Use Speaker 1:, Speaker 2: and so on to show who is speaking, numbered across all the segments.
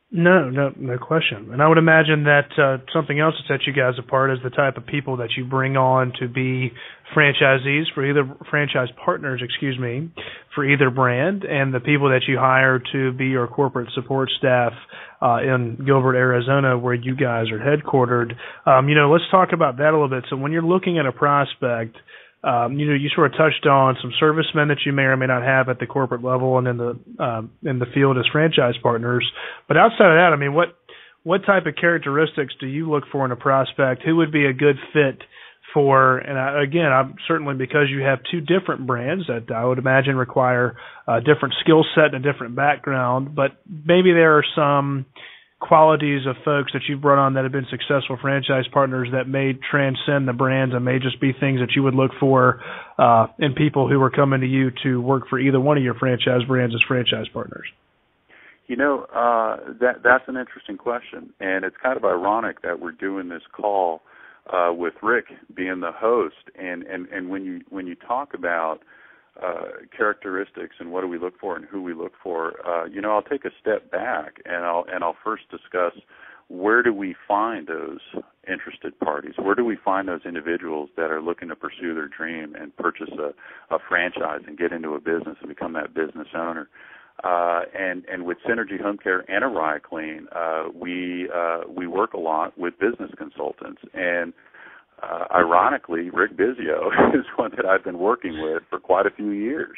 Speaker 1: No question. And I would imagine that something else that sets you guys apart is the type of people that you bring on to be franchisees for either franchise partners, for either brand, and the people that you hire to be your corporate support staff in Gilbert, Arizona, where you guys are headquartered. Let's talk about that a little bit. So when you're looking at a prospect, you sort of touched on some servicemen that you may or may not have at the corporate level and in the field as franchise partners. But outside of that, I mean, what type of characteristics do you look for in a prospect? Who would be a good fit for? And I'm certainly, because you have two different brands that I would imagine require a different skill set and a different background. But maybe there are some qualities of folks that you've brought on that have been successful franchise partners that may transcend the brands and may just be things that you would look for in people who are coming to you to work for either one of your franchise brands as franchise partners.
Speaker 2: That's an interesting question, and it's kind of ironic that we're doing this call with Rick being the host, and when you talk about characteristics and what do we look for and who we look for, I'll take a step back and I'll first discuss where do we find those interested parties? Where do we find those individuals that are looking to pursue their dream and purchase a franchise and get into a business and become that business owner? And with Synergy Homecare and ArayaClean, we work a lot with business consultants, and ironically, Rick Bisio is one that I've been working with for quite a few years.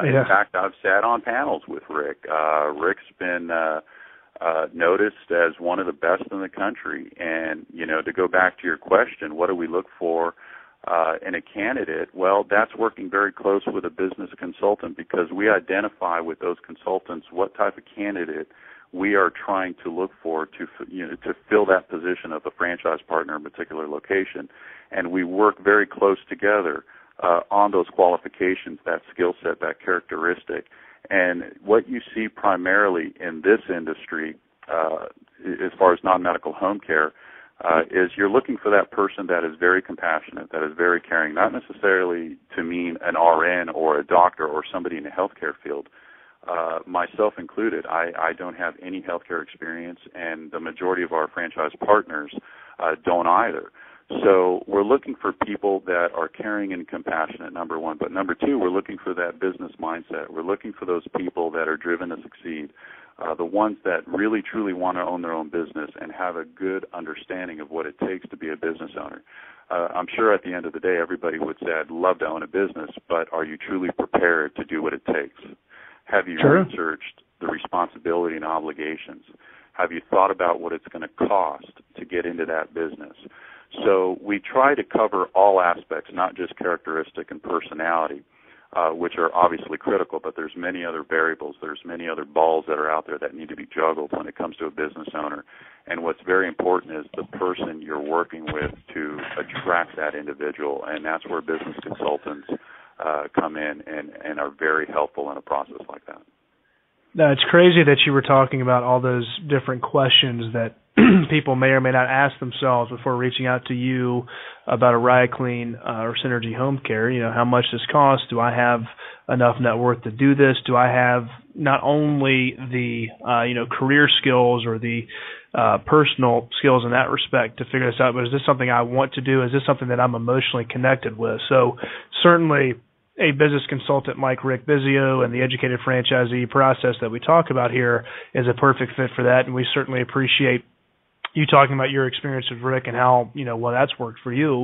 Speaker 2: In fact, I've sat on panels with Rick. Rick's been noticed as one of the best in the country. And, to go back to your question, what do we look for in a candidate? Well, that's working very close with a business consultant, because we identify with those consultants what type of candidate we are trying to look for to fill that position of a franchise partner in a particular location. And we work very close together on those qualifications, that skill set, that characteristic. And what you see primarily in this industry, as far as non-medical home care, is you're looking for that person that is very compassionate, that is very caring, not necessarily to mean an RN or a doctor or somebody in the healthcare field. Myself included, I don't have any healthcare experience, and the majority of our franchise partners don't either. So we're looking for people that are caring and compassionate, number one. But number two, we're looking for that business mindset. We're looking for those people that are driven to succeed, the ones that really, truly want to own their own business and have a good understanding of what it takes to be a business owner. I'm sure at the end of the day, everybody would say, I'd love to own a business, but are you truly prepared to do what it takes? Have you researched the responsibility and obligations? Have you thought about what it's going to cost to get into that business? So we try to cover all aspects, not just characteristic and personality, which are obviously critical, but there's many other variables. There's many other balls that are out there that need to be juggled when it comes to a business owner. And what's very important is the person you're working with to attract that individual, and that's where business consultants come in and are very helpful in a process like that.
Speaker 1: Now, it's crazy that you were talking about all those different questions that people may or may not ask themselves before reaching out to you about ArayaClean or Synergy Homecare. How much this costs? Do I have enough net worth to do this? Do I have not only the career skills or the personal skills in that respect to figure this out, but is this something I want to do? Is this something that I'm emotionally connected with? So certainly a business consultant like Rick Bisio and the educated franchisee process that we talk about here is a perfect fit for that, and we certainly appreciate you talking about your experience with Rick and how, well, that's worked for you.